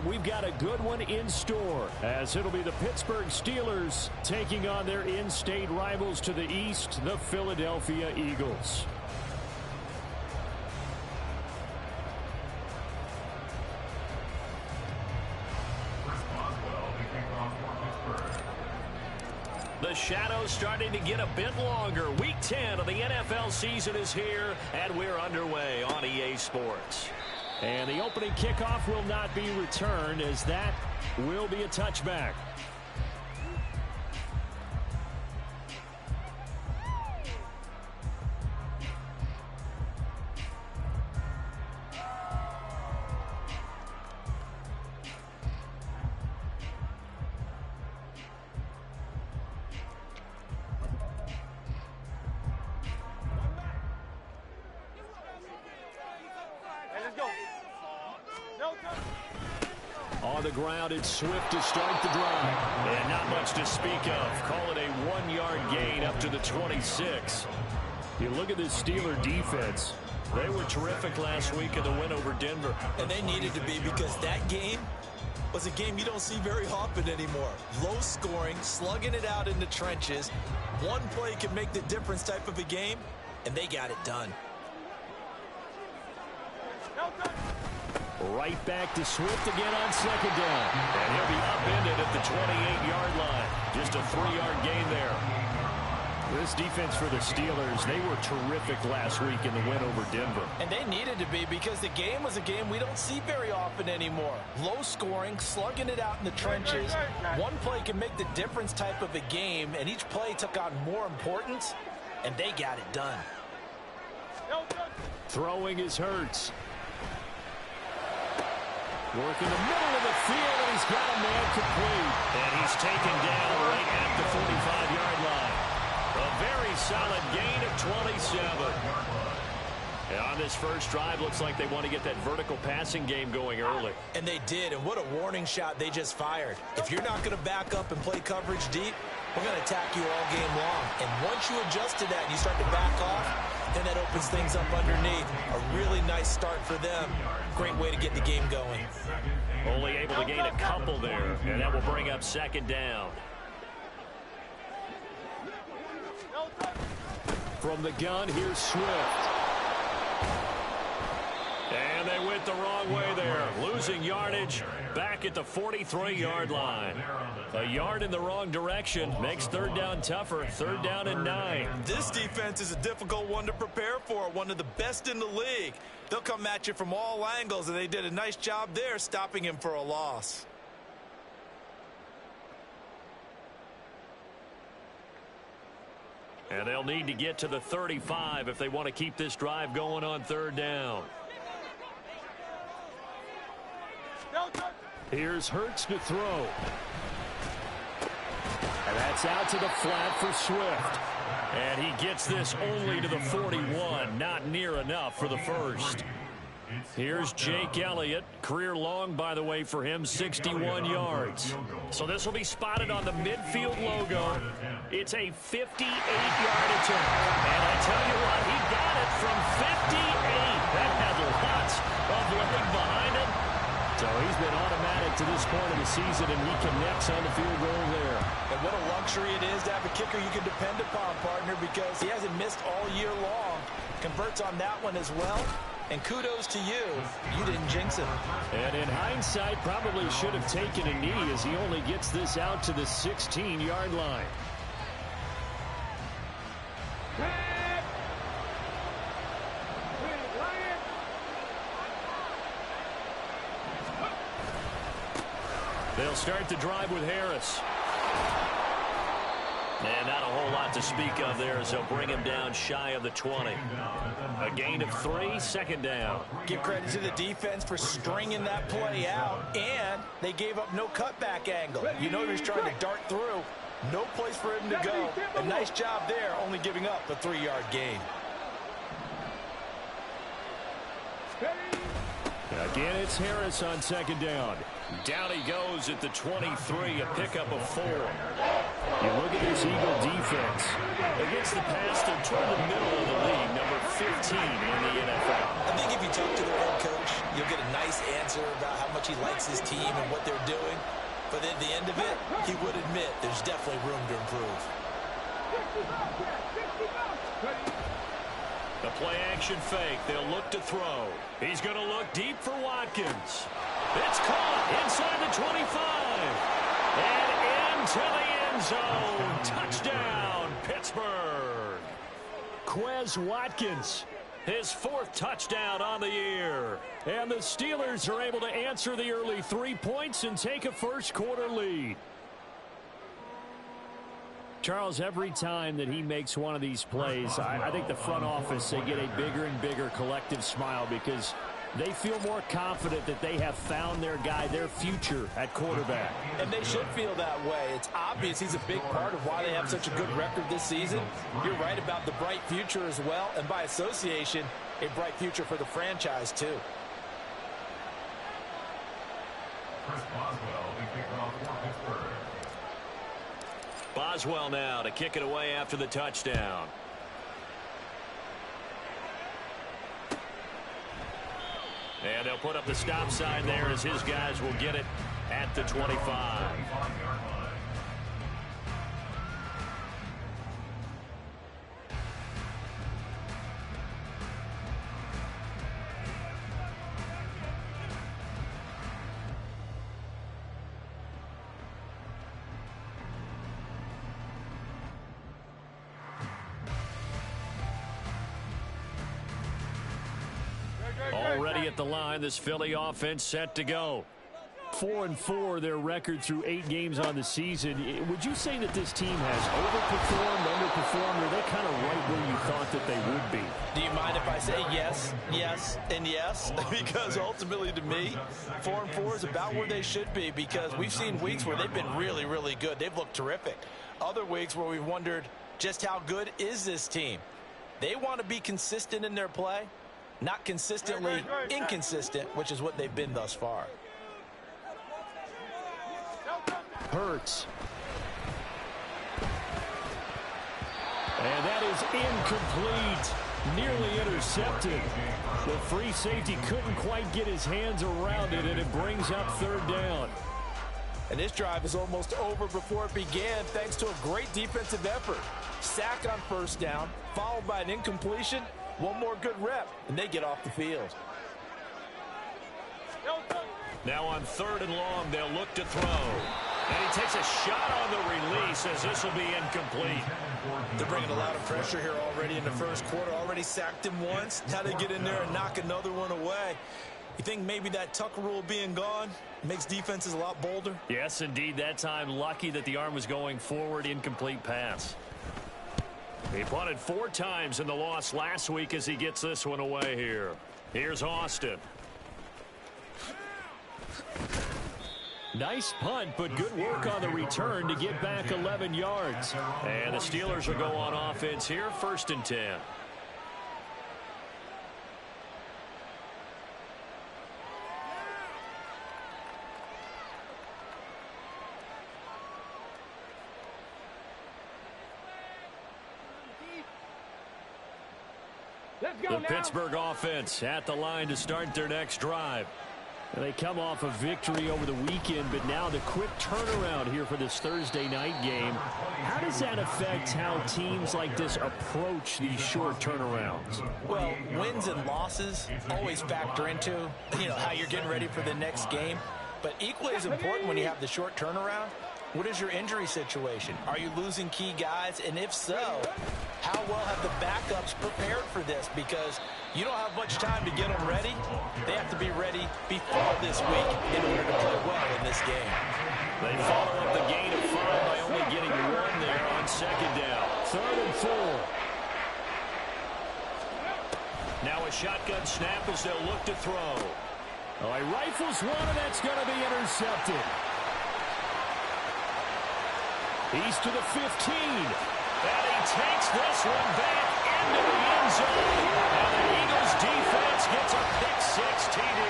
we've got a good one in store, as it'll be the Pittsburgh Steelers taking on their in-state rivals to the east, the Philadelphia Eagles. The shadow's starting to get a bit longer. Week 10 of the NFL season is here, and we're underway on EA Sports. And the opening kickoff will not be returned, as that will be a touchback. On the ground, it's Swift to start the drive. And not much to speak of. Call it a 1-yard gain up to the 26. You look at this Steeler defense. They were terrific last week in the win over Denver. And they needed to be, because that game was a game you don't see very often anymore. Low scoring, slugging it out in the trenches. One play can make the difference type of a game, and they got it done. Right back to Swift again on second down. And he'll be upended at the 28-yard line. Just a 3-yard gain there. This defense for the Steelers, they were terrific last week in the win over Denver. And they needed to be, because the game was a game we don't see very often anymore. Low scoring, slugging it out in the trenches. One play can make the difference type of a game, and each play took on more importance, and they got it done. Throwing is Hurts. Working the middle of the field, and he's got a man complete. And he's taken down right at the 45-yard line. A very solid gain of 27. And on this first drive, looks like they want to get that vertical passing game going early. And they did, and what a warning shot they just fired. If you're not going to back up and play coverage deep, we're going to attack you all game long. And once you adjust to that and you start to back off, then that opens things up underneath. A really nice start for them. Great way to get the game going. Only able to gain a couple there, and that will bring up second down. From the gun, here's Swift. And they went the wrong way there. Losing yardage back at the 43-yard line. A yard in the wrong direction makes third down tougher. Third down and 9. This defense is a difficult one to prepare for. One of the best in the league. They'll come at you from all angles, and they did a nice job there stopping him for a loss. And they'll need to get to the 35 if they want to keep this drive going on third down. Here's Hurts to throw. And that's out to the flat for Swift. And he gets this only to the 41. Not near enough for the first. Here's Jake Elliott. Career long, by the way, for him, 61 yards. So this will be spotted on the midfield logo. It's a 58-yard attempt. And I tell you what, he got it from 58. That had lots of leg behind him. So he's been automatic to this point of the season, and he connects on the field goal there. And what a luxury it is to have a kicker you can depend upon, partner, because he hasn't missed all year long. Converts on that one as well. And kudos to you. You didn't jinx him. And in hindsight, probably should have taken a knee, as he only gets this out to the 16-yard line. They'll start the drive with Harris. And not a whole lot to speak of there, as they'll bring him down shy of the 20. A gain of 3, second down. Give credit to the defense for stringing that play out, and they gave up no cutback angle. You know he was trying to dart through. No place for him to go. A nice job there, only giving up a 3-yard gain. Again, it's Harris on second down. Down he goes at the 23, a pickup of 4. You look at this Eagle defense. Against the pass, they're toward the middle of the league, number 15 in the NFL. I think if you talk to their head coach, you'll get a nice answer about how much he likes his team and what they're doing. But at the end of it, he would admit there's definitely room to improve. The play action fake. They'll look to throw. He's going to look deep for Watkins. It's caught inside the 25. And into the end zone. Touchdown, Pittsburgh. Quez Watkins, his 4th touchdown on the year. And the Steelers are able to answer the early 3 points and take a first-quarter lead. Charles, every time that he makes one of these plays, I think the front office, they get a bigger and bigger collective smile because they feel more confident that they have found their guy, their future at quarterback. And they should feel that way. It's obvious he's a big part of why they have such a good record this season. You're right about the bright future as well, and by association, a bright future for the franchise too. Boswell now to kick it away after the touchdown. And they'll put up the stop sign there as his guys will get it at the 25. Already at the line, this Philly offense set to go. 4-4, their record through 8 games on the season. Would you say that this team has overperformed, underperformed, or are they kind of right where you thought that they would be? Do you mind if I say yes, yes, and yes? Because ultimately to me, 4-4 is about where they should be because we've seen weeks where they've been really, really good. They've looked terrific. Other weeks where we've wondered just how good is this team. They want to be consistent in their play, not consistently inconsistent, which is what they've been thus far. Hurts. And that is incomplete. Nearly intercepted. The free safety couldn't quite get his hands around it, and it brings up 3rd down. And this drive is almost over before it began thanks to a great defensive effort. Sack on 1st down, followed by an incompletion. One more good rep, and they get off the field. Now on 3rd and long, they'll look to throw. And he takes a shot on the release as this will be incomplete. They're bringing a lot of pressure here already in the 1st quarter. Already sacked him once. Now they get in there and knock another one away. You think maybe that Tucker rule being gone makes defenses a lot bolder? Yes, indeed. That time, lucky that the arm was going forward. Incomplete pass. He punted 4 times in the loss last week as he gets this one away here. Here's Austin. Nice punt, but good work on the return to get back 11 yards. And the Steelers will go on offense here, 1st and 10. The Pittsburgh offense at the line to start their next drive. They come off a victory over the weekend, but now the quick turnaround here for this Thursday night game. How does that affect how teams like this approach these short turnarounds? Well, wins and losses always factor into, how you're getting ready for the next game. But equally as important when you have the short turnaround, what is your injury situation? Are you losing key guys? And if so, how well have the backups prepared for this? Because you don't have much time to get them ready. They have to be ready before this week in order to play well in this game. They follow up the gain of 5 by only getting 1 there on 2nd down. 3rd and 4. Now a shotgun snap as they'll look to throw. Oh, he rifles one, and that's going to be intercepted. He's to the 15. And he takes this one back into the end zone. And the Eagles defense gets a pick-6 TD.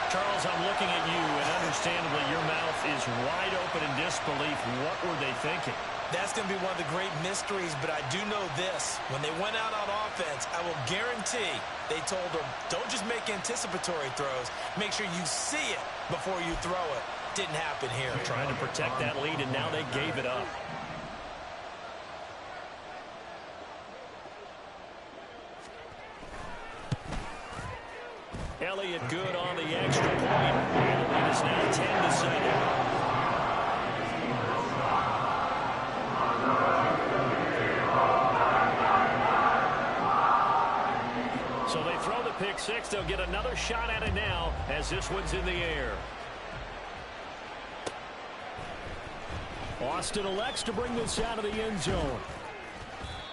Charles, I'm looking at you, and understandably your mouth is wide open in disbelief. What were they thinking? That's going to be one of the great mysteries, but I do know this. When they went out on offense, I will guarantee they told them, don't just make anticipatory throws. Make sure you see it before you throw it. Didn't happen here. Trying to protect that lead, and now they gave it up. Elliott good on the extra point. And the lead is now 10-7. So they throw the pick six. They'll get another shot at it now as this one's in the air. Austin elects to bring this out of the end zone.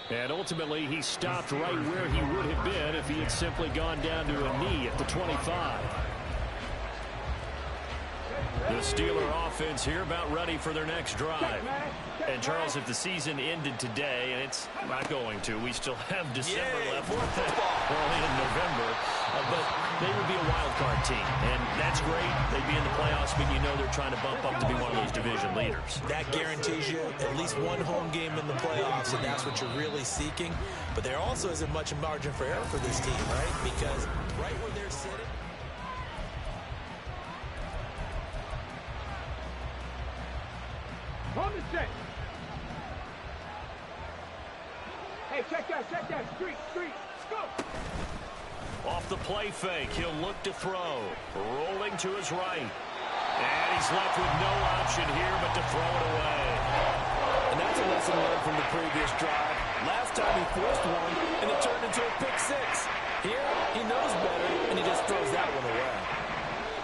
And ultimately, he stopped right where he would have been if he had simply gone down to a knee at the 25. The Steeler offense here about ready for their next drive. And, Charles, if the season ended today, and it's not going to, we still have December left. Early in November. But they would be a wild card team. And that's great. They'd be in the playoffs, but you know they're trying to bump up to be one of those division leaders. That guarantees you at least one home game in the playoffs, and that's what you're really seeking. But there also isn't much margin for error for this team, right? Because right where they're sitting. On the set. Hey, check that, street, go! Off the play fake, he'll look to throw. Rolling to his right. And he's left with no option here but to throw it away. And that's a lesson learned from the previous drive. Last time he forced one, and it turned into a pick six. Here, he knows better, and he just throws that one away.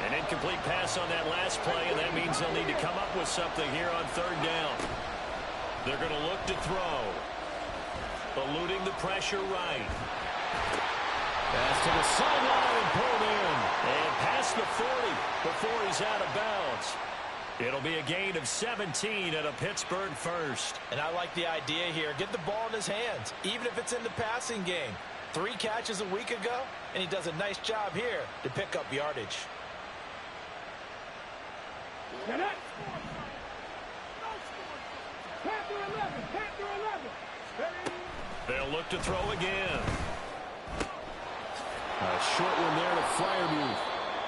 An incomplete pass on that last play, and that means they'll need to come up with something here on third down. They're going to look to throw. Eluding the pressure right. Pass to the sideline, pulled in. And past the 40 before he's out of bounds. It'll be a gain of 17 at a Pittsburgh first. And I like the idea here. Get the ball in his hands, even if it's in the passing game. 3 catches a week ago, and he does a nice job here to pick up yardage. They'll look to throw again. A short one there to Freiermuth.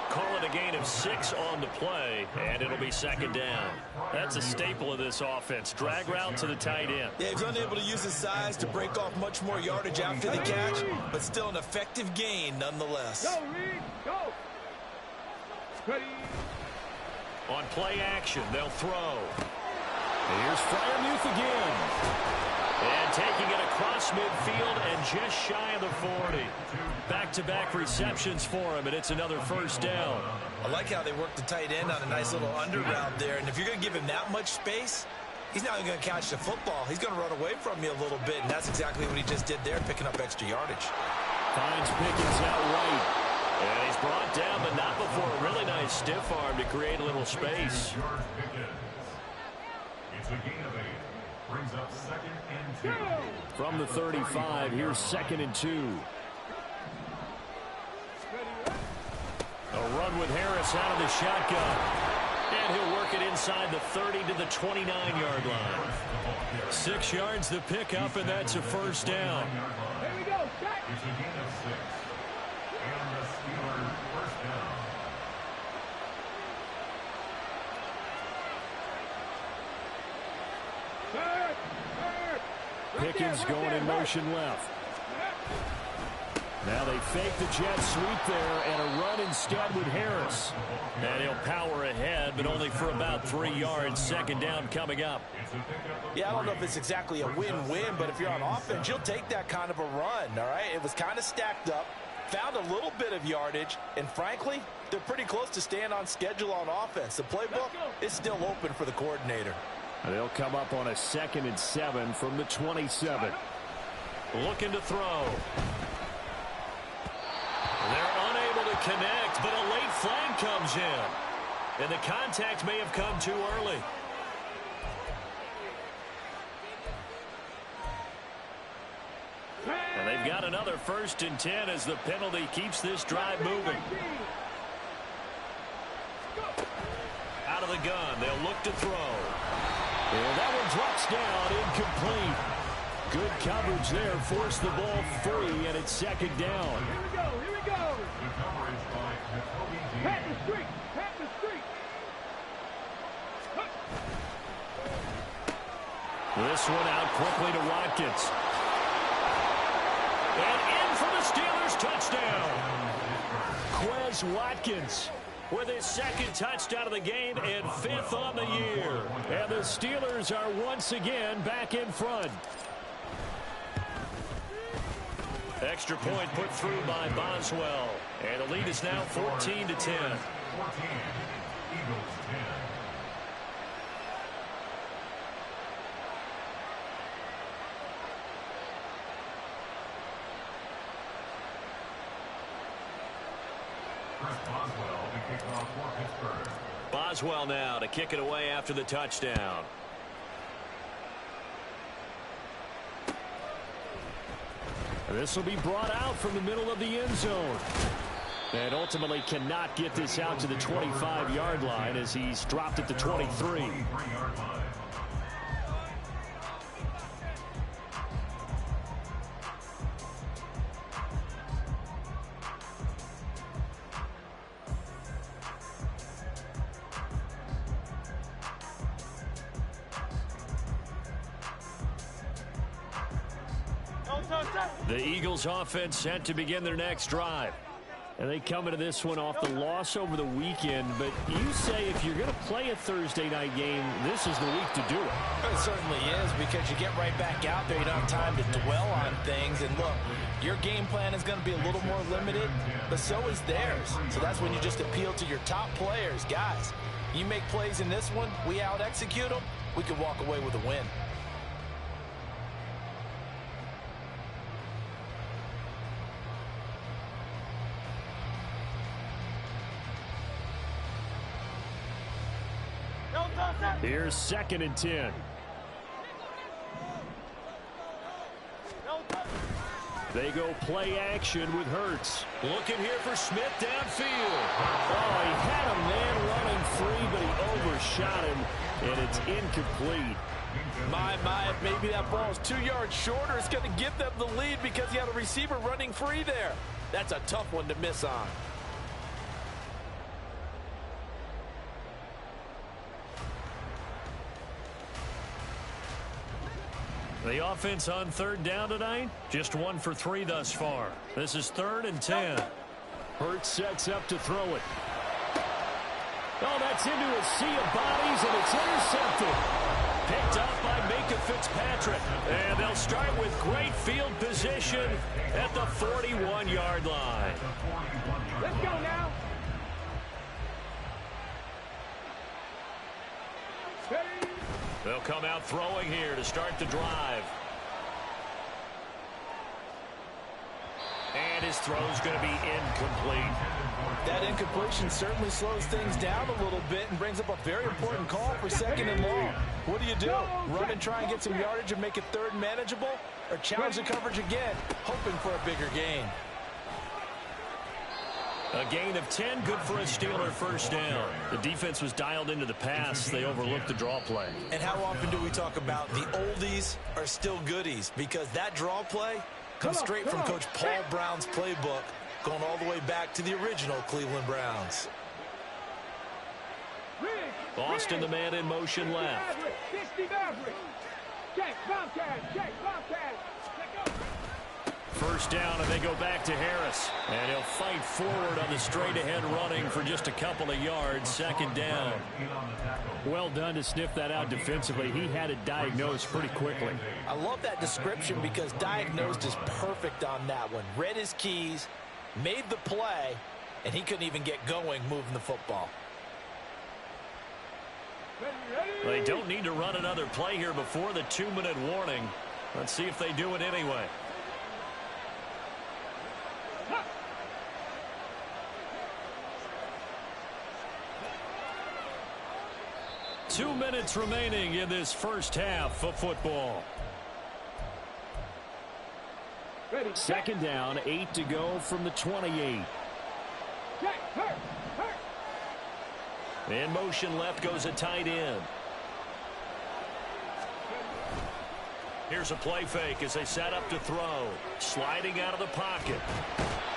Call it a gain of 6 on the play, and it'll be second down. That's a staple of this offense. Drag route to the tight end. Yeah, he's unable to use his size to break off much more yardage after the catch, but still an effective gain nonetheless. Go, Reed, go! Ready. On play action, they'll throw. Here's Freiermuth again. And taking it across midfield and just shy of the 40. Back-to-back receptions for him, and it's another first down. I like how they work the tight end on a nice little under route there. And if you're going to give him that much space, he's not even going to catch the football. He's going to run away from you a little bit, and that's exactly what he just did there, picking up extra yardage. Finds Pickens out right. And he's brought down, but not before a really nice stiff arm to create a little space. It's a gain of 8. Brings up 2nd and 2. From the 35, here's 2nd and 2. A run with Harris out of the shotgun. And he'll work it inside the 30 to the 29-yard line. 6 yards the pickup, and that's a first down. Here we go, check. It's a gain of 6. And the Steelers first down. Pickens going in motion left. Now they fake the jet sweep there and a run instead with Harris. And he'll power ahead, but only for about 3 yards. Second down coming up. Yeah, I don't know if it's exactly a win-win, but if you're on offense, you'll take that kind of a run, all right? It was kind of stacked up, found a little bit of yardage, and frankly, they're pretty close to staying on schedule on offense. The playbook is still open for the coordinator. They'll come up on a 2nd and 7 from the 27. Looking to throw. They're unable to connect, but a late flag comes in. And the contact may have come too early. And they've got another 1st and 10 as the penalty keeps this drive moving. Out of the gun, they'll look to throw. And that one drops down, incomplete. Good coverage there, forced the ball free, and it's second down. Here we go, here we go. The coverage by Jacoby Pat the street, pat the street. This one out quickly to Watkins. And in for the Steelers touchdown. Quez Watkins with his second touchdown of the game and fifth on the year. And the Steelers are once again back in front. Extra point put through by Boswell. And the lead is now 14-10. 14, Eagles 10. Boswell now to kick it away after the touchdown. This will be brought out from the middle of the end zone. And ultimately cannot get this out to the 25-yard line as he's dropped at the 23. The Eagles offense set to begin their next drive. And they come into this one off the loss over the weekend. But you say if you're going to play a Thursday night game, this is the week to do it. It certainly is, because you get right back out there. You don't have time to dwell on things. And look, your game plan is going to be a little more limited, but so is theirs. So that's when you just appeal to your top players. Guys, you make plays in this one, we out-execute them, we can walk away with a win. Here's 2nd and 10. They go play action with Hurts. Looking here for Smith downfield. Oh, he had a man running free, but he overshot him, and it's incomplete. My, maybe that ball is 2 yards shorter. It's going to give them the lead because he had a receiver running free there. That's a tough one to miss on. The offense on 3rd down tonight, just 1 for 3 thus far. This is 3rd and 10. Hurts sets up to throw it. Oh, that's into a sea of bodies, and it's intercepted. Picked up by Micah Fitzpatrick. And they'll start with great field position at the 41-yard line. Let's go now. They'll come out throwing here to start the drive. And his throw's going to be incomplete. That incompletion certainly slows things down a little bit and brings up a very important call for 2nd and long. What do? Run and try and get some yardage and make it 3rd manageable? Or challenge the coverage again, hoping for a bigger gain? A gain of 10, good for a Steeler first down. The defense was dialed into the pass. They overlooked the draw play. And how often do we talk about the oldies are still goodies? Because that draw play comes straight from Coach Paul Brown's playbook, going all the way back to the original Cleveland Browns. Boston, the man in motion left. Check, Bobcat, check, Bobcat. First down, and they go back to Harris. And he'll fight forward on the straight-ahead running for just a couple of yards. 2nd down. Well done to sniff that out defensively. He had it diagnosed pretty quickly. I love that description because diagnosed is perfect on that one. Read his keys, made the play, and he couldn't even get going moving the football. They don't need to run another play here before the 2-minute warning. Let's see if they do it anyway. 2 minutes remaining in this first half of football. 2nd down, 8 to go from the 28. In motion left goes a tight end. Here's a play fake as they set up to throw. Sliding out of the pocket.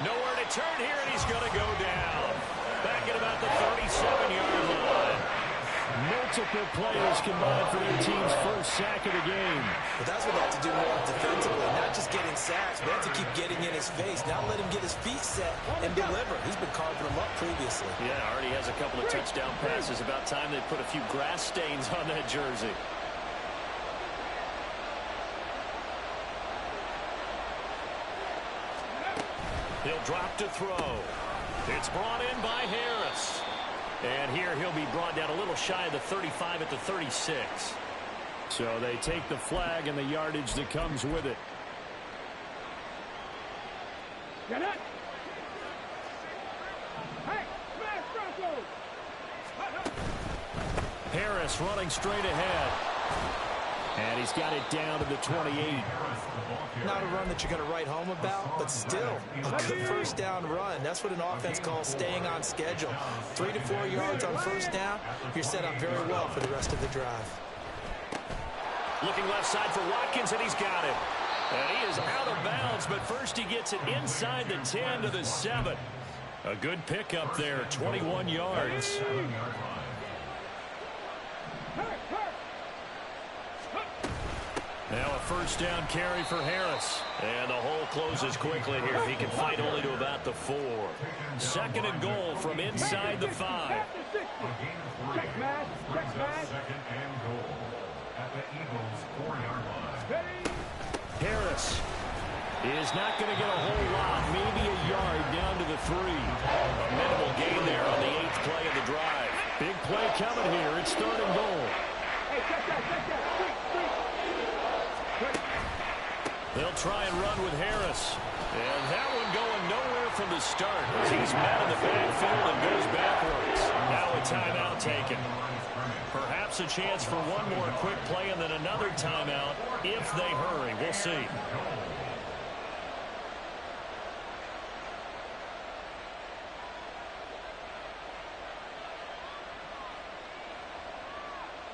Nowhere to turn here, and he's going to go down. Back at about the 37-yard line. Multiple players combined for their team's first sack of the game. But that's what they have to do more defensively. Not just getting sacks, but they have to keep getting in his face. Now let him get his feet set and deliver. He's been carving them up previously. Yeah, already has a couple of touchdown passes. About time they put a few grass stains on that jersey. He'll drop to throw. It's brought in by Harris. And here he'll be brought down a little shy of the 35 at the 36. So they take the flag and the yardage that comes with it. Get it. Hey, smash Broncos. Harris running straight ahead. And he's got it down to the 28. Not a run that you're going to write home about, but still a good first down run. That's what an offense calls staying on schedule. 3 to 4 yards on first down, you're set up very well for the rest of the drive. Looking left side for Watkins, and he's got it. And he is out of bounds, but first he gets it inside the 10 to the 7. A good pickup there, 21 yards. Now a first down carry for Harris. And the hole closes quickly here. He can fight only to about the 4. Second and goal from inside the 5. Check smash. Check smash. Second and goal at the Eagles' 4-yard line. Harris is not going to get a whole lot, maybe a yard down to the 3. A minimal gain there on the 8th play of the drive. Big play coming here. It's third and goal. Hey, check that. They'll try and run with Harris. And that one going nowhere from the start as he's met in the backfield and goes backwards. Now a timeout taken. Perhaps a chance for one more quick play and then another timeout if they hurry. We'll see.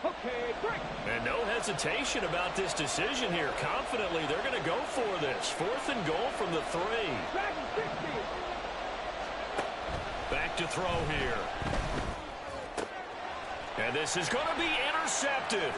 Okay, break. And no hesitation about this decision here. Confidently, they're going to go for this. 4th and goal from the 3. Back to 60. Back to throw here. And this is going to be intercepted.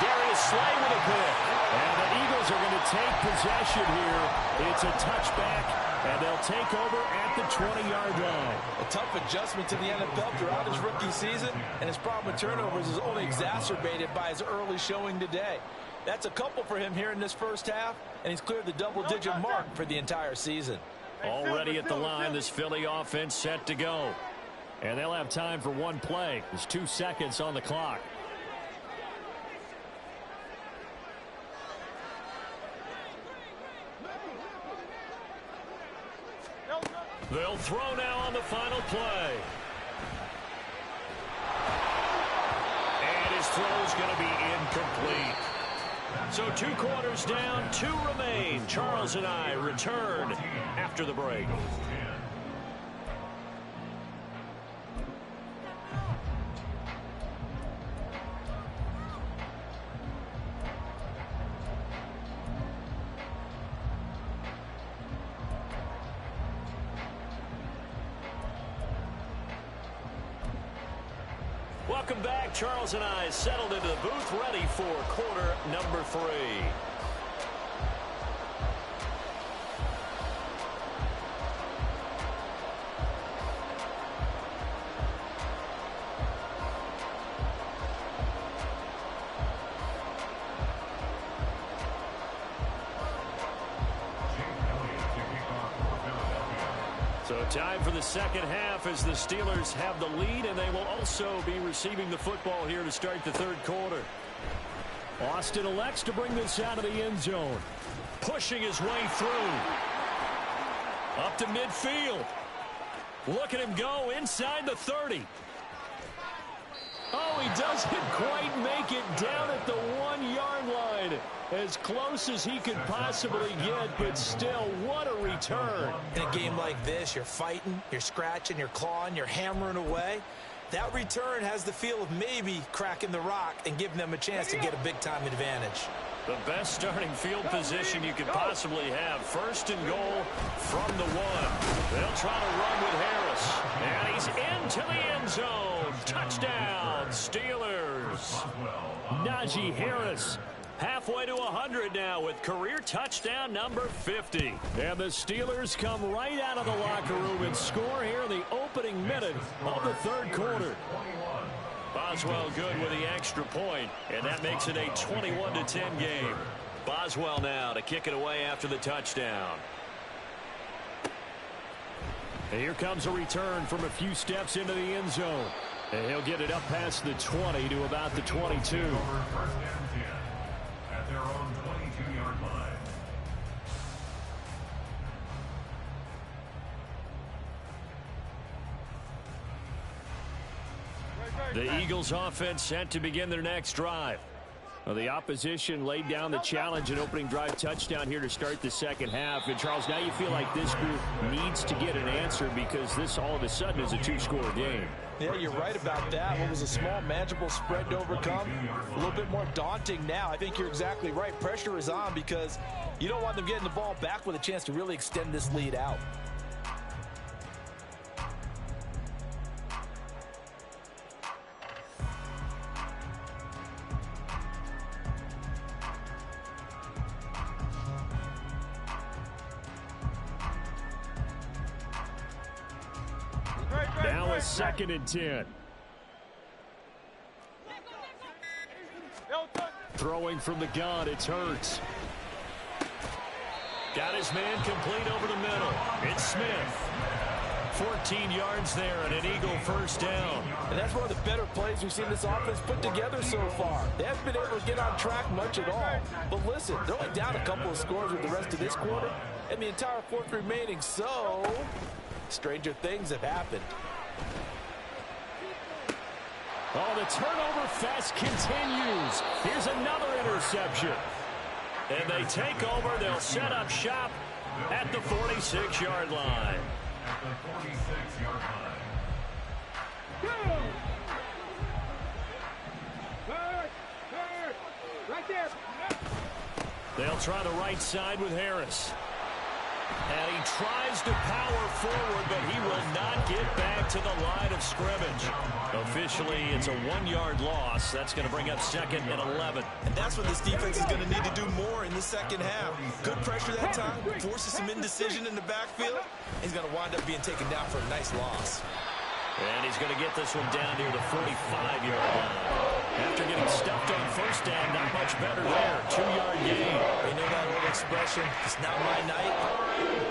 Darius Slay with a pick. And the Eagles are going to take possession here. It's a touchback, and they'll take over at the 20-yard line. A tough adjustment to the NFL throughout his rookie season, and his problem with turnovers is only exacerbated by his early showing today. That's a couple for him here in this first half, and he's cleared the double-digit mark for the entire season. Already at the line, this Philly offense set to go. And they'll have time for one play. There's 2 seconds on the clock. They'll throw now on the final play. And his throw's going to be incomplete. So 2 quarters down, 2 remain. Charles and I return after the break. Welcome back. Charles and I settled into the booth, ready for quarter number 3. So time for the second half as the Steelers have the lead, and they will also be receiving the football here to start the third quarter. Austin elects to bring this out of the end zone. Pushing his way through. Up to midfield. Look at him go inside the 30. Oh, he doesn't quite make it down at the 1-yard line. As close as he could possibly get, but still, what a return. In a game like this, you're fighting, you're scratching, you're clawing, you're hammering away. That return has the feel of maybe cracking the rock and giving them a chance to get a big-time advantage. The best starting field position you could possibly have. First and goal from the 1. They'll try to run with Harris. And he's into the end zone. Touchdown, Steelers. Najee Harris Halfway to 100 now with career touchdown number 50. And the Steelers come right out of the locker room and score here in the opening minute of the third quarter. Boswell good with the extra point, and that makes it a 21-10 game. Boswell now to kick it away after the touchdown. And here comes a return from a few steps into the end zone. And he'll get it up past the 20 to about the 22. At their own 22-yard line. The Eagles offense set to begin their next drive. Well, the opposition laid down the challenge and opening drive touchdown here to start the second half. And, Charles, now you feel like this group needs to get an answer because this all of a sudden is a two-score game. Yeah, you're right about that. What was a small, manageable spread to overcome, a little bit more daunting now. I think you're exactly right. Pressure is on because you don't want them getting the ball back with a chance to really extend this lead out. Now a 2nd and 10. Throwing from the gun, it's Hurts. Got his man complete over the middle. It's Smith. 14 yards there and an Eagle first down. And that's one of the better plays we've seen this offense put together so far. They haven't been able to get on track much at all. But listen, they're only down a couple of scores with the rest of this quarter and the entire fourth remaining. So, stranger things have happened. Oh, the turnover fest continues. Here's another interception. And they take over. They'll set up shop at the 46-yard line. At the 46-yard line. Right there. They'll try the right side with Harris. And he tries to power forward, but he will not get back to the line of scrimmage. Officially, it's a 1-yard loss. That's going to bring up 2nd and 11. And that's what this defense is going to need to do more in the second half. Good pressure that time, forces some indecision in the backfield. He's going to wind up being taken down for a nice loss. And he's going to get this one down near the 45-yard line. After getting stuffed on first down, not much better there. 2-yard gain. You know that old expression, it's not my night.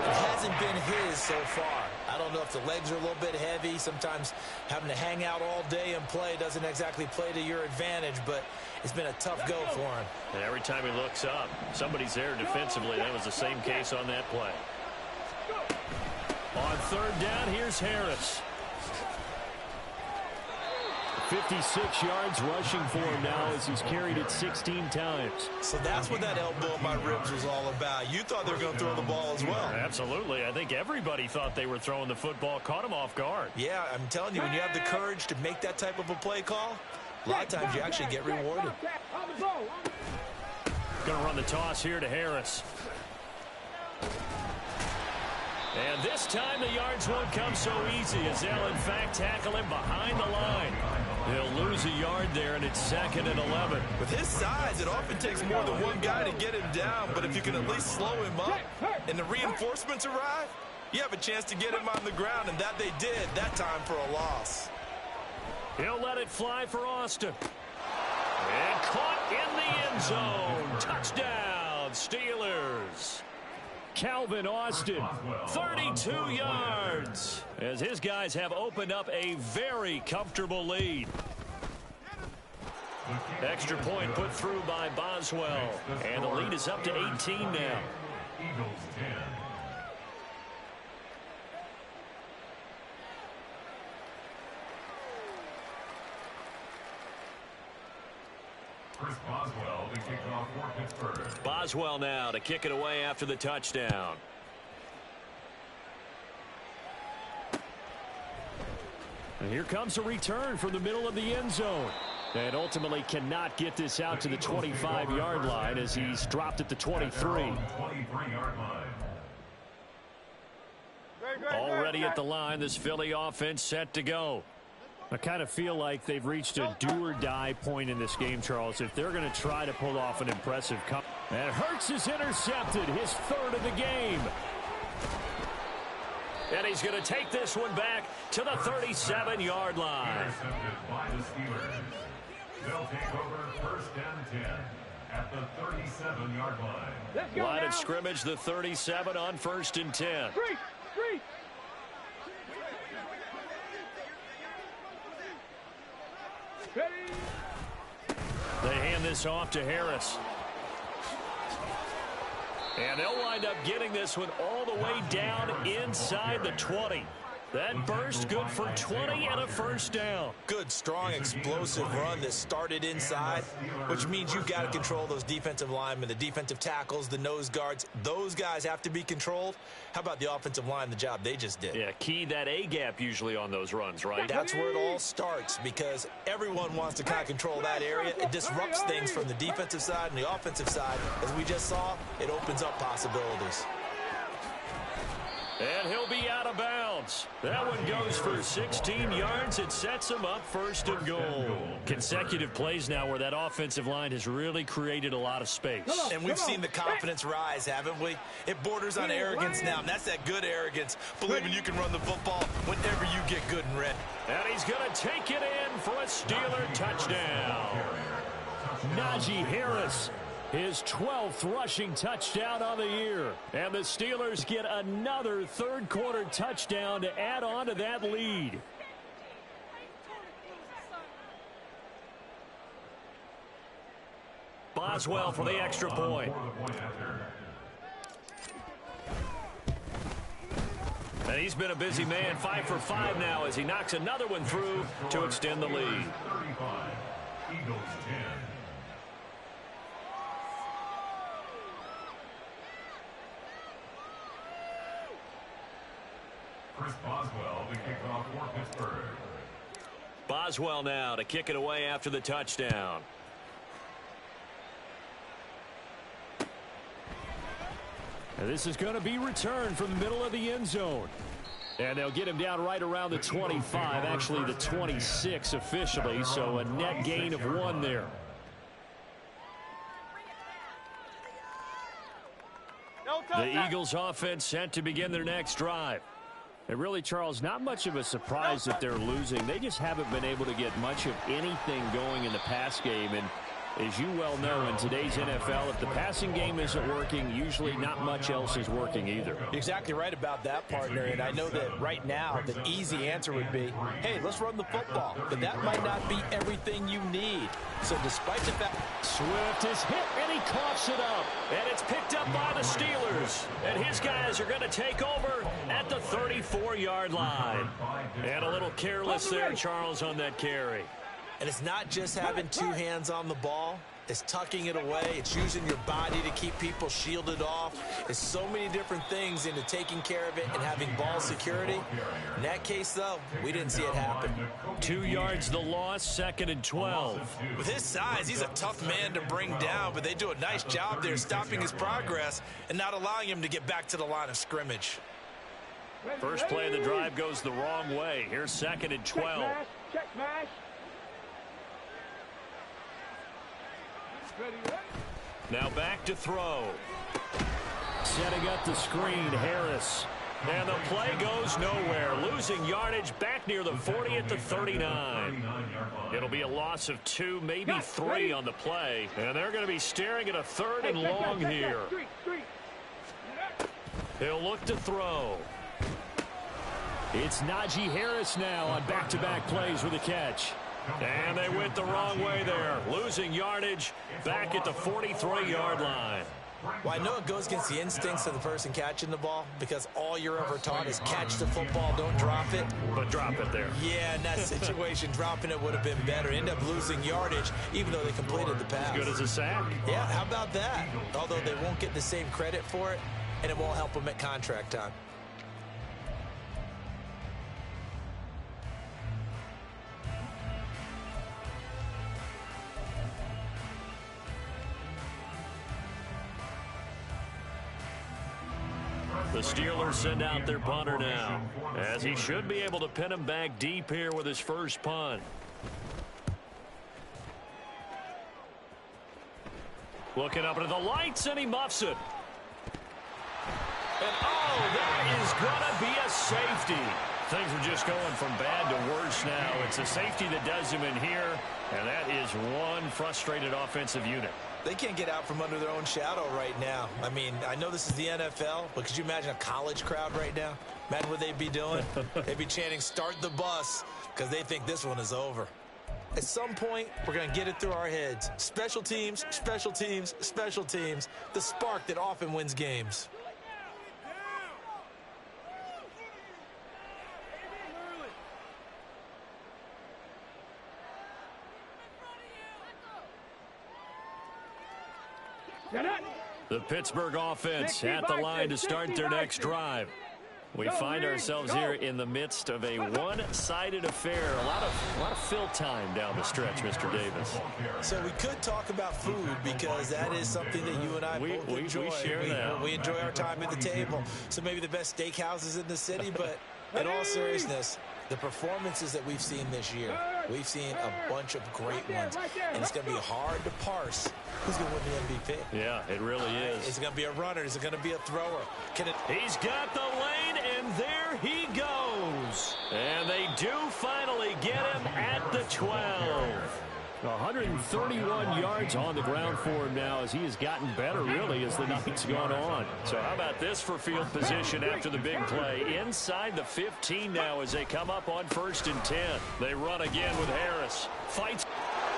It hasn't been his so far. I don't know if the legs are a little bit heavy. Sometimes having to hang out all day and play doesn't exactly play to your advantage, but it's been a tough go for him. And every time he looks up, somebody's there defensively. That was the same case on that play. On third down, here's Harris. 56 yards rushing for him now as he's carried it 16 times. So that's what that elbow in my ribs was all about. You thought they were going to throw the ball as well. Absolutely. I think everybody thought they were throwing the football, caught him off guard. Yeah, I'm telling you, when you have the courage to make that type of a play call, a lot of times you actually get rewarded. Going to run the toss here to Harris. And this time the yards won't come so easy as they'll in fact tackle him behind the line. He'll lose a yard there, and it's 2nd and 11. With his size, it often takes more than one guy to get him down, but if you can at least slow him up and the reinforcements arrive, you have a chance to get him on the ground, and that they did that time for a loss. He'll let it fly for Austin. And caught in the end zone. Touchdown, Steelers. Calvin Austin, 32 yards, as his guys have opened up a very comfortable lead. Extra point put through by Boswell, and the lead is up to 18 now. Eagles 10. Chris Boswell to kick off for Pittsburgh. Boswell now to kick it away after the touchdown. and here comes a return from the middle of the end zone. And ultimately cannot get this out to the 25-yard line as he's dropped at the 23. Already at the line, this Philly offense set to go. I kind of feel like they've reached a do-or-die point in this game, Charles, if they're going to try to pull off an impressive comeback. And Hurts is intercepted, his third of the game. And he's going to take this one back to the 37-yard line. Intercepted by the Steelers. They'll take over first and 10 at the 37-yard line. Let's go Line now. of scrimmage, the 37 on first and 10. Street, street. Ready. They hand this off to Harris. And they'll wind up getting this one all the way down inside the 20. That burst good for 20 and a first down. Good, strong, explosive run that started inside, which means you've got to control those defensive linemen, the defensive tackles, the nose guards. Those guys have to be controlled. How about the offensive line, the job they just did? Yeah, key that A-gap usually on those runs, right? That's where it all starts because everyone wants to kind of control that area. It disrupts things from the defensive side and the offensive side. As we just saw, it opens up possibilities. And he'll be out of bounds. That one goes for 16 yards. It sets him up first and goal. Consecutive plays now where that offensive line has really created a lot of space. And we've seen the confidence rise, haven't we? It borders on arrogance now, and that's that good arrogance, believing you can run the football whenever you get good and ready. And he's going to take it in for a Steeler touchdown. Najee Harris, his 12th rushing touchdown of the year. And the Steelers get another third-quarter touchdown to add on to that lead. Boswell for the extra point. And he's been a busy man, 5 for 5 now as he knocks another one through to extend the lead. 35, Eagles 10. Chris Boswell, the kickoff for Pittsburgh. Boswell now to kick it away after the touchdown. And this is going to be returned from the middle of the end zone. And they'll get him down right around the 25, actually the 26 officially, so a net gain of 1 there. The Eagles offense set to begin their next drive. And really, Charles, not much of a surprise that they're losing. They just haven't been able to get much of anything going in the pass game. And as you well know, in today's NFL, if the passing game isn't working, usually not much else is working either. You're exactly right about that, partner. And I know that right now the easy answer would be, hey, let's run the football. But that might not be everything you need. So despite the fact Swift is hit, and he coughs it up. And it's picked up by the Steelers. And his guys are going to take over at the 34-yard line. And a little careless there, Charles, on that carry. And it's not just having 2 hands on the ball. It's tucking it away. It's using your body to keep people shielded off. It's so many different things into taking care of it and having ball security. In that case, though, we didn't see it happen. 2 yards the loss, 2nd and 12. With his size, he's a tough man to bring down, but they do a nice job there stopping his progress and not allowing him to get back to the line of scrimmage. First play of the drive goes the wrong way. Here's 2nd and 12. Check smash. Ready, ready. Now back to throw. Setting up the screen, Harris. And the play goes nowhere. Losing yardage back near the 40 at the 39. It'll be a loss of 2, maybe 3 on the play. And they're going to be staring at a 3rd and long here. He'll look to throw. It's Najee Harris now on back-to-back plays with a catch. And they went the wrong way there. Losing yardage back at the 43-yard line. Well, I know it goes against the instincts of the person catching the ball because all you're ever taught is catch the football, don't drop it. But drop it there. Yeah, in that situation, dropping it would have been better. End up losing yardage even though they completed the pass. As good as a sack. Yeah, how about that? Although they won't get the same credit for it, and it won't help them at contract time. The Steelers send out their punter now, as he should be able to pin him back deep here with his first punt. Looking up into the lights, and he muffs it. And, oh, that is going to be a safety. Things are just going from bad to worse now. It's a safety that does him in here, and that is one frustrated offensive unit. They can't get out from under their own shadow right now. I mean, I know this is the NFL, but could you imagine a college crowd right now? Imagine what they'd be doing. They'd be chanting, "Start the bus," because they think this one is over. At some point, we're going to get it through our heads. Special teams, special teams, special teams. The spark that often wins games. The Pittsburgh offense at the line to start their next drive. We find ourselves here in the midst of a one-sided affair. A lot of fill time down the stretch, Mr. Davis. So we could talk about food because that is something that you and I both enjoy. We share that. We enjoy our time at the table. So maybe the best steakhouses in the city, but in all seriousness, the performances that we've seen this year, we've seen a bunch of great ones. And it's going to be hard to parse who's going to win the MVP. Yeah, it really is. Is it going to be a runner? Is it going to be a thrower? He's got the lane, and there he goes. And they do finally get him at the 12. 131 yards on the ground for him now as he has gotten better, really, as the night's gone on. So how about this for field position after the big play? Inside the 15 now as they come up on 1st and 10. They run again with Harris. Fights.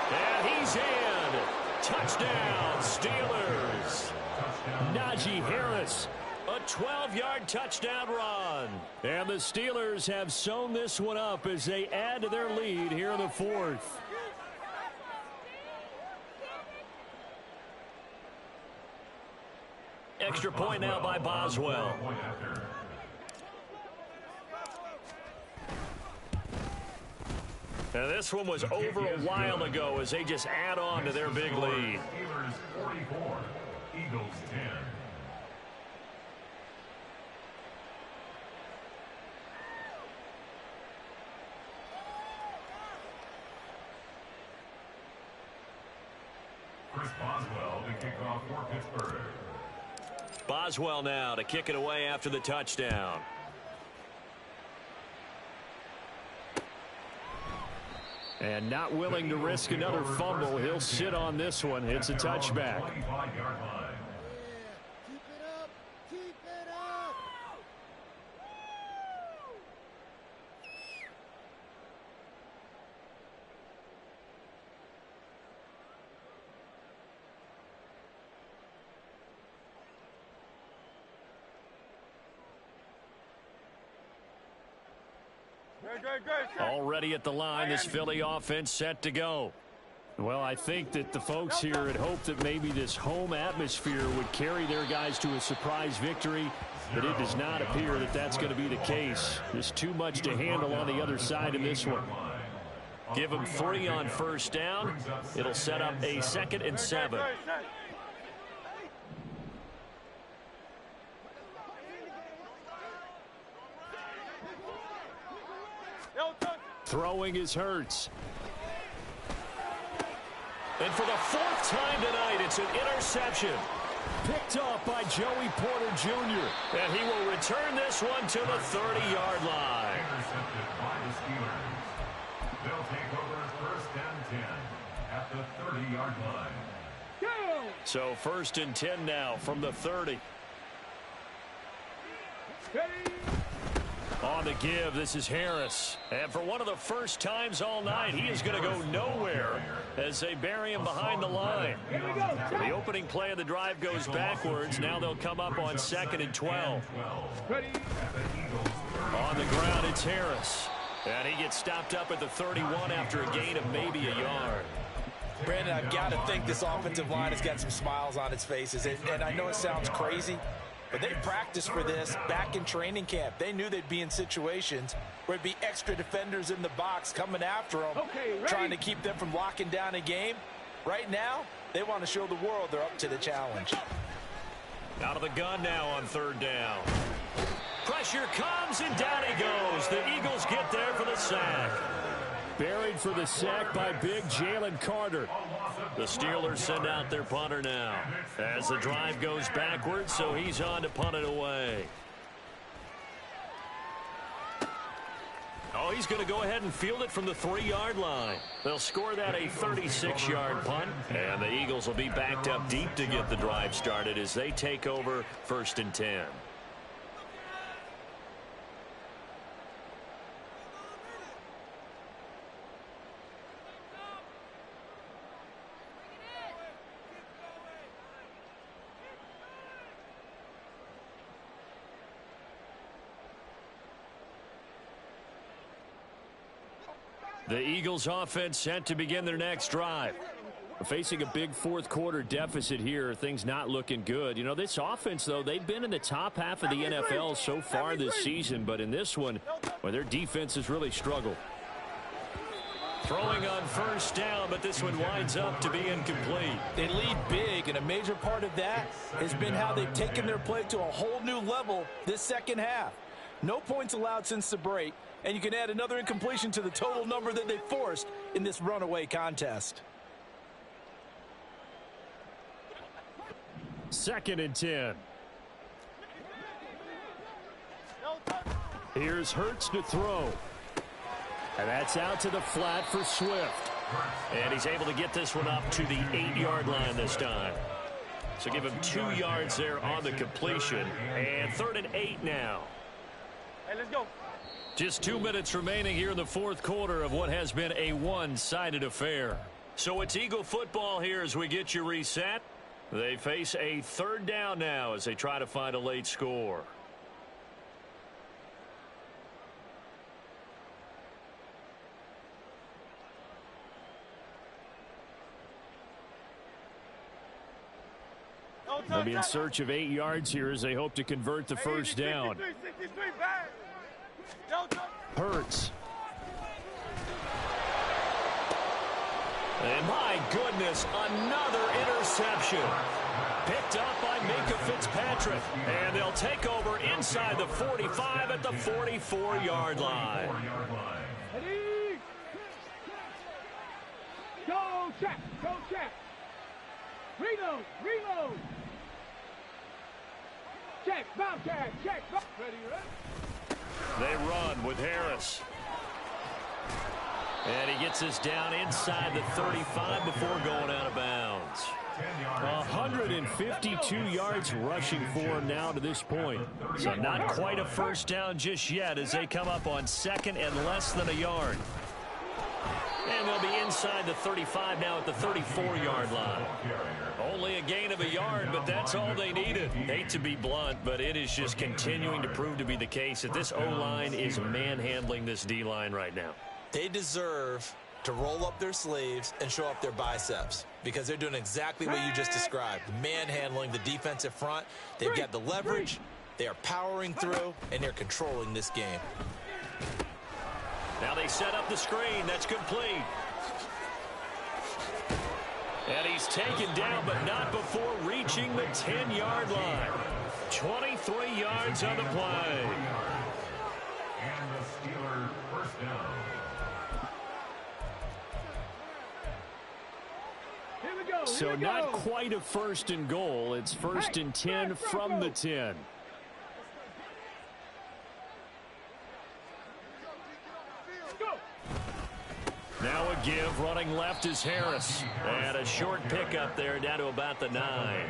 And he's in. Touchdown, Steelers. Najee Harris. A 12-yard touchdown run. And the Steelers have sewn this one up as they add to their lead here in the 4th. Extra point now by Boswell. And this one was over a while ago as they just add on to their big lead. Steelers 44, Eagles 10. Chris Boswell to kick off for Pittsburgh. Boswell now to kick it away after the touchdown. And not willing to risk another fumble. He'll sit on this one. It's a touchback. 25-yard line. Already at the line, this Philly offense set to go. Well, I think that the folks here had hoped that maybe this home atmosphere would carry their guys to a surprise victory, but it does not appear that that's going to be the case. There's too much to handle on the other side in this one. Give them 3 on 1st down. It'll set up a 2nd and 7. Throwing is Hurts. And for the 4th time tonight, it's an interception. Picked up by Joey Porter Jr. And he will return this one to the 30-yard line. Intercepted by the Steelers. They'll take over 1st and 10 at the 30-yard line. So 1st and 10 now from the 30. On the give, this is Harris. And for one of the first times all night, he is going to go nowhere as they bury him behind the line. So the opening play of the drive goes backwards. Now they'll come up on 2nd and 12. On the ground, it's Harris. And he gets stopped up at the 31 after a gain of maybe a yard. Brandon, I've got to think this offensive line has got some smiles on its faces. And I know it sounds crazy, but they practiced for this back in training camp. They knew they'd be in situations where it'd be extra defenders in the box coming after them, trying to keep them from locking down a game. Right now, they want to show the world they're up to the challenge. Out of the gun now on 3rd down. Pressure comes, and down he goes. The Eagles get there for the sack. Buried for the sack by big Jalen Carter. The Steelers send out their punter now as the drive goes backwards, so he's on to punt it away. Oh, he's going to go ahead and field it from the 3-yard line. They'll score that a 36-yard punt, and the Eagles will be backed up deep to get the drive started as they take over 1st and 10. The Eagles offense set to begin their next drive. Facing a big fourth-quarter deficit here, things not looking good. You know, this offense, though, they've been in the top half of the NFL so far this season, but in this one, well, their defense has really struggled. Throwing on 1st down, but this one winds up to be incomplete. They lead big, and a major part of that has been how they've taken their play to a whole new level this second half. No points allowed since the break, and you can add another incompletion to the total number that they forced in this runaway contest. 2nd and 10. Here's Hurts to throw. And that's out to the flat for Swift. And he's able to get this one up to the 8-yard line this time. So give him 2 yards there on the completion. And 3rd and 8 now. Hey, let's go. Just 2 minutes remaining here in the fourth quarter of what has been a one-sided affair. So it's Eagle football here as we get you reset. They face a 3rd down now as they try to find a late score. They'll be in search of 8 yards here as they hope to convert the 1st down. Hurts. And my goodness, another interception. Picked up by Minka Fitzpatrick. And they'll take over inside the 45 at the 44-yard line. Ready? Go check, go check. Reload, reload. Check, Bobcat, check. Ready, ready? They run with Harris. And he gets us down inside the 35 before going out of bounds. 152 yards rushing for him now to this point. So not quite a 1st down just yet as they come up on 2nd and less than a yard. And they'll be inside the 35 now at the 34-yard line. Only a gain of a yard, but that's all they needed. Hate to be blunt, but it is just continuing to prove to be the case that this O-line is manhandling this D-line right now. They deserve to roll up their sleeves and show up their biceps because they're doing exactly what you just described. Manhandling the defensive front. They've got the leverage. They are powering through, and they're controlling this game. Now they set up the screen. That's complete. And he's taken down, but not before reaching the 10-yard line. 23 yards on the play. And the Steelers 1st down. So not quite a 1st and goal. It's 1st and 10 from the 10. Now a give, running left is Harris. And a short pickup there down to about the 9.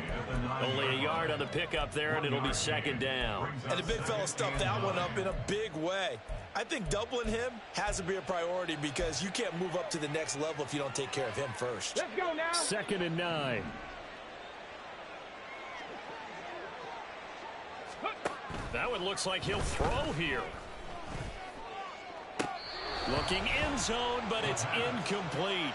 Only a yard on the pickup there, and it'll be 2nd down. And the big fella stuffed that one up in a big way. I think doubling him has to be a priority because you can't move up to the next level if you don't take care of him first. Let's go now. 2nd and 9. That one looks like he'll throw here. Looking end zone, but it's incomplete.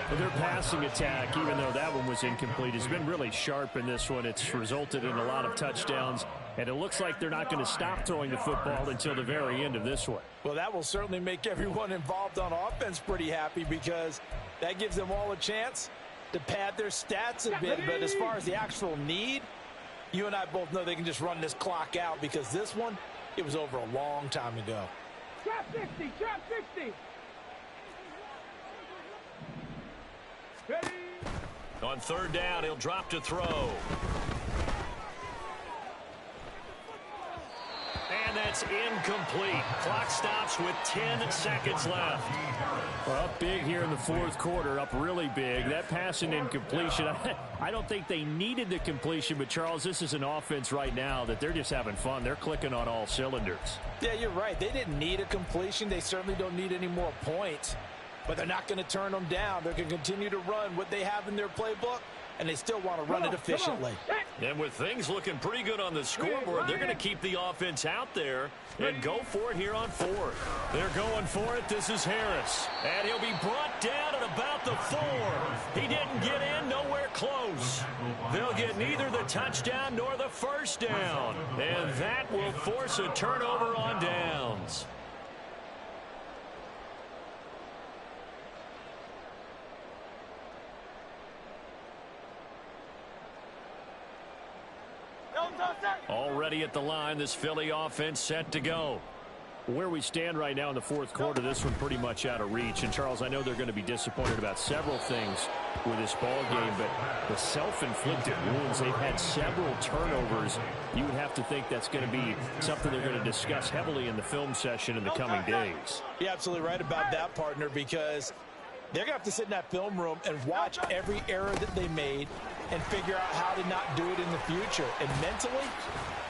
Well, their passing attack, even though that one was incomplete, has been really sharp in this one. It's resulted in a lot of touchdowns, and it looks like they're not going to stop throwing the football until the very end of this one. Well, that will certainly make everyone involved on offense pretty happy because that gives them all a chance to pad their stats a bit. But as far as the actual need, You and I both know they can just run this clock out because this one, it was over a long time ago. Trap 60, trap 60. Ready? On third down, he'll drop to throw. And that's incomplete. Clock stops with 10 seconds left. Well, up big here in the fourth quarter, up really big. That passing incompletion, I don't think they needed the completion, but Charles, this is an offense right now that they're just having fun. They're clicking on all cylinders. Yeah, you're right. They didn't need a completion. They certainly don't need any more points, but they're not going to turn them down. They're going to continue to run what they have in their playbook, and they still want to run it efficiently. And with things looking pretty good on the scoreboard, they're going to keep the offense out there and go for it here on fourth. They're going for it. This is Harris. And he'll be brought down at about the 4. He didn't get in, nowhere close. They'll get neither the touchdown nor the first down. And that will force a turnover on downs. Already at the line, this Philly offense set to go. Where we stand right now in the fourth quarter, this one pretty much out of reach. And, Charles, I know they're going to be disappointed about several things with this ball game, but the self-inflicted wounds, they've had several turnovers. You would have to think that's going to be something they're going to discuss heavily in the film session in the coming days. You're absolutely right about that, partner, because they're going to have to sit in that film room and watch every error that they made and figure out how to not do it in the future. And mentally,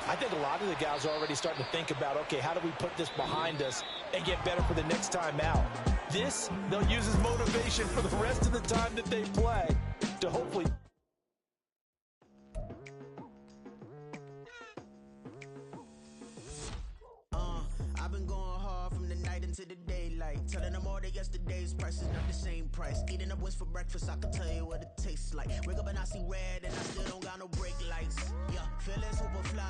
I think a lot of the guys are already starting to think about, okay, how do we put this behind us and get better for the next time out? This, they'll use as motivation for the rest of the time that they play to hopefully... I've been going hard from the night into the daylight, telling them all that yesterday's price is not the same price. Eating up wings for breakfast, I can tell you what it tastes like. Wake up and I see red and I still don't got no brake lights. Yeah, feeling super fly.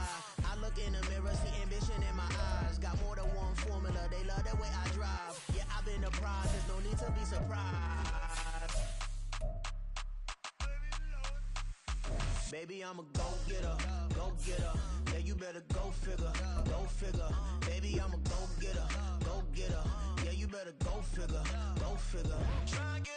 I look in the mirror, see ambition in my eyes. Got more than one formula, they love the way I drive. Yeah, I've been a prize, there's no need to be surprised. Baby, I'm a go-getter, go-getter. Yeah, you better go figure, go figure. Baby, I'm a go-getter, go-getter. Yeah, you better go figure, go figure. Try and get